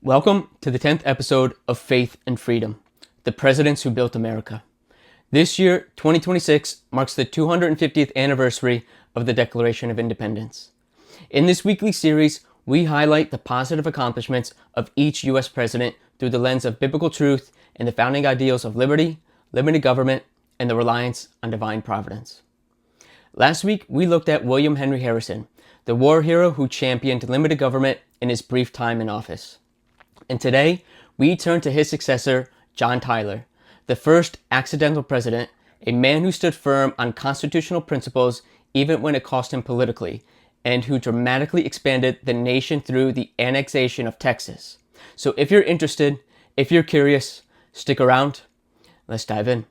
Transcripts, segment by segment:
Welcome to the 10th episode of Faith and Freedom, the Presidents Who Built America. This year, 2026, marks the 250th anniversary of the Declaration of Independence. In this weekly series, we highlight the positive accomplishments of each U.S. president through the lens of biblical truth and the founding ideals of liberty, limited government, and the reliance on divine providence. Last week, we looked at William Henry Harrison, the war hero who championed limited government in his brief time in office. And today, we turn to his successor, John Tyler, the first accidental president, a man who stood firm on constitutional principles even when it cost him politically, and who dramatically expanded the nation through the annexation of Texas. So if you're interested, if you're curious, stick around. Let's dive in.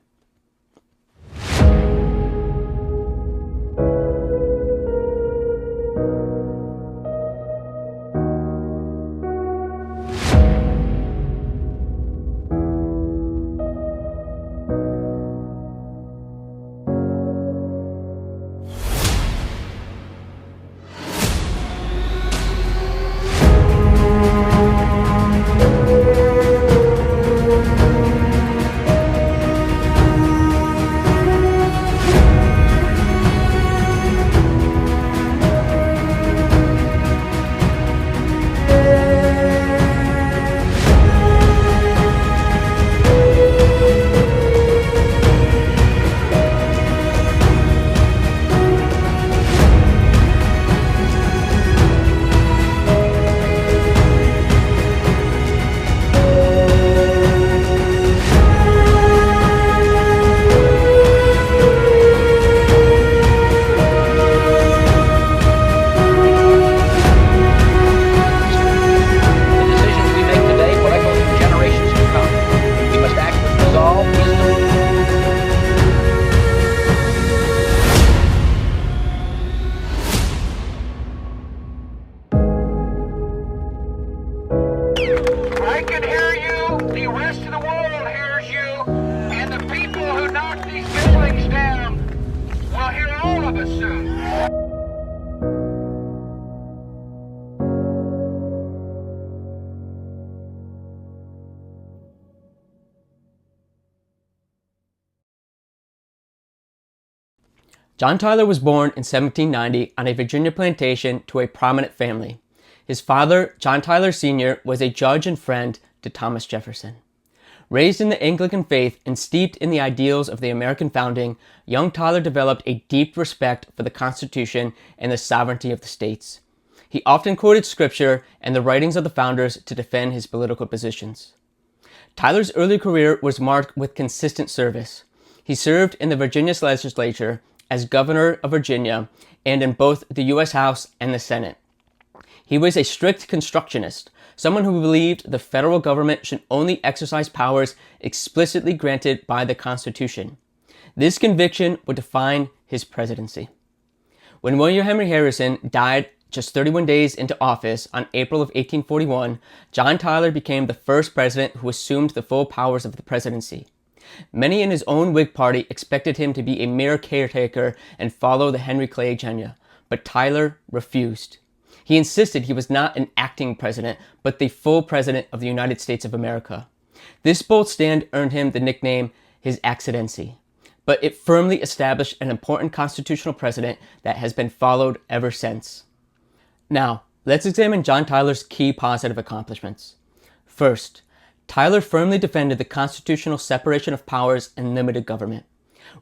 I can hear you, the rest of the world hears you, and the people who knocked these buildings down will hear all of us soon. John Tyler was born in 1790 on a Virginia plantation to a prominent family. His father, John Tyler Sr., was a judge and friend to Thomas Jefferson. Raised in the Anglican faith and steeped in the ideals of the American founding, young Tyler developed a deep respect for the Constitution and the sovereignty of the states. He often quoted scripture and the writings of the founders to defend his political positions. Tyler's early career was marked with consistent service. He served in the Virginia legislature as governor of Virginia and in both the U.S. House and the Senate. He was a strict constructionist, someone who believed the federal government should only exercise powers explicitly granted by the Constitution. This conviction would define his presidency. When William Henry Harrison died just 31 days into office on April of 1841, John Tyler became the first president who assumed the full powers of the presidency. Many in his own Whig party expected him to be a mere caretaker and follow the Henry Clay agenda, but Tyler refused. He insisted he was not an acting president, but the full president of the United States of America. This bold stand earned him the nickname His Excellency, but it firmly established an important constitutional precedent that has been followed ever since. Now, let's examine John Tyler's key positive accomplishments. First, Tyler firmly defended the constitutional separation of powers and limited government.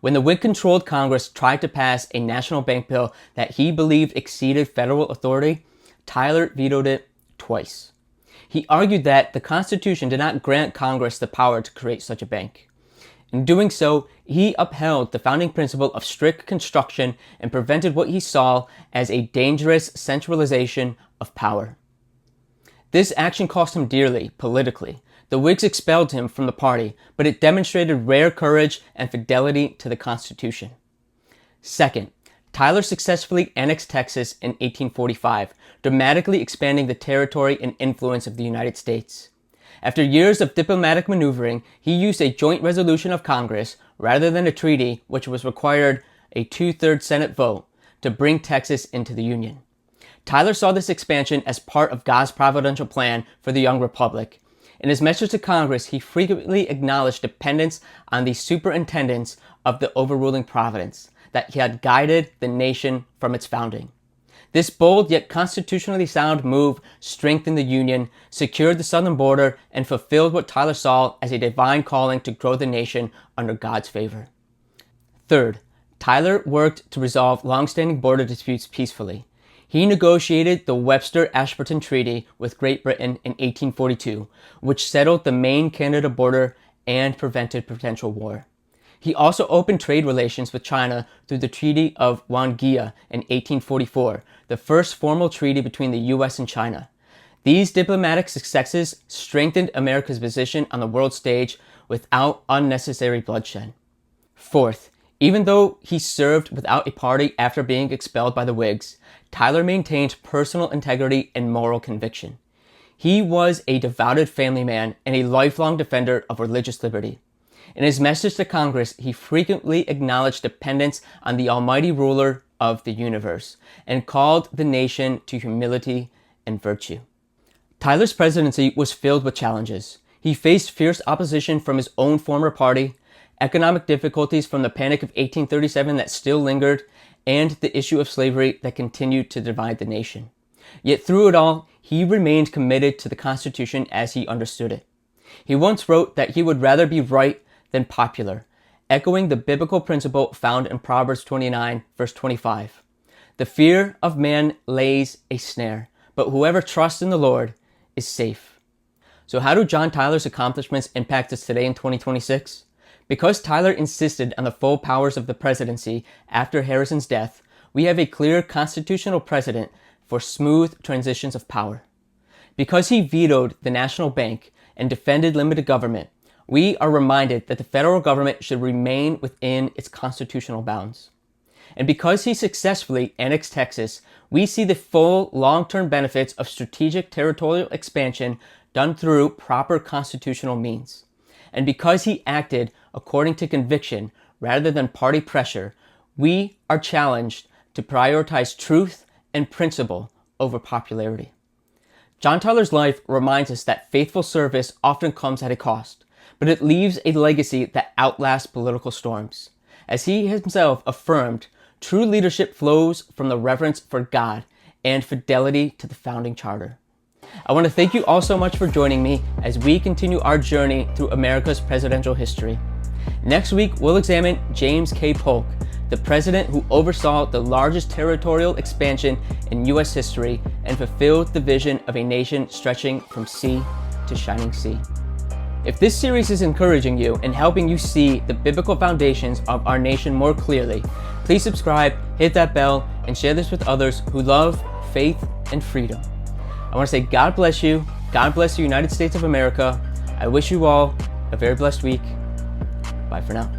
When the Whig-controlled Congress tried to pass a national bank bill that he believed exceeded federal authority, Tyler vetoed it twice. He argued that the Constitution did not grant Congress the power to create such a bank. In doing so, he upheld the founding principle of strict construction and prevented what he saw as a dangerous centralization of power. This action cost him dearly politically. The Whigs expelled him from the party, but it demonstrated rare courage and fidelity to the Constitution. Second, Tyler successfully annexed Texas in 1845, dramatically expanding the territory and influence of the United States. After years of diplomatic maneuvering, he used a joint resolution of Congress, rather than a treaty, which was required a 2/3 Senate vote, to bring Texas into the Union. Tyler saw this expansion as part of God's providential plan for the young republic. In his message to Congress, he frequently acknowledged dependence on the superintendents of the overruling providence that had guided the nation from its founding. This bold yet constitutionally sound move strengthened the Union, secured the southern border, and fulfilled what Tyler saw as a divine calling to grow the nation under God's favor. Third, Tyler worked to resolve long-standing border disputes peacefully. He negotiated the Webster-Ashburton Treaty with Great Britain in 1842, which settled the Maine-Canada border and prevented potential war. He also opened trade relations with China through the Treaty of Wanghia in 1844, the first formal treaty between the U.S. and China. These diplomatic successes strengthened America's position on the world stage without unnecessary bloodshed. Fourth, even though he served without a party after being expelled by the Whigs, Tyler maintained personal integrity and moral conviction. He was a devoted family man and a lifelong defender of religious liberty. In his message to Congress, he frequently acknowledged dependence on the almighty ruler of the universe and called the nation to humility and virtue. Tyler's presidency was filled with challenges. He faced fierce opposition from his own former party, economic difficulties from the Panic of 1837 that still lingered, and the issue of slavery that continued to divide the nation. Yet through it all, he remained committed to the Constitution as he understood it. He once wrote that he would rather be right than popular, echoing the biblical principle found in Proverbs 29, verse 25. The fear of man lays a snare, but whoever trusts in the Lord is safe. So how do John Tyler's accomplishments impact us today in 2026? Because Tyler insisted on the full powers of the presidency after Harrison's death, we have a clear constitutional precedent for smooth transitions of power. Because he vetoed the national bank and defended limited government, we are reminded that the federal government should remain within its constitutional bounds. And because he successfully annexed Texas, we see the full long-term benefits of strategic territorial expansion done through proper constitutional means. And because he acted according to conviction rather than party pressure, we are challenged to prioritize truth and principle over popularity. John Tyler's life reminds us that faithful service often comes at a cost, but it leaves a legacy that outlasts political storms. As he himself affirmed, true leadership flows from the reverence for God and fidelity to the founding charter. I want to thank you all so much for joining me as we continue our journey through America's presidential history. Next week, we'll examine James K. Polk, the president who oversaw the largest territorial expansion in U.S. history and fulfilled the vision of a nation stretching from sea to shining sea. If this series is encouraging you and helping you see the biblical foundations of our nation more clearly, please subscribe, hit that bell, and share this with others who love faith and freedom. I want to say God bless you. God bless the United States of America. I wish you all a very blessed week. Bye for now.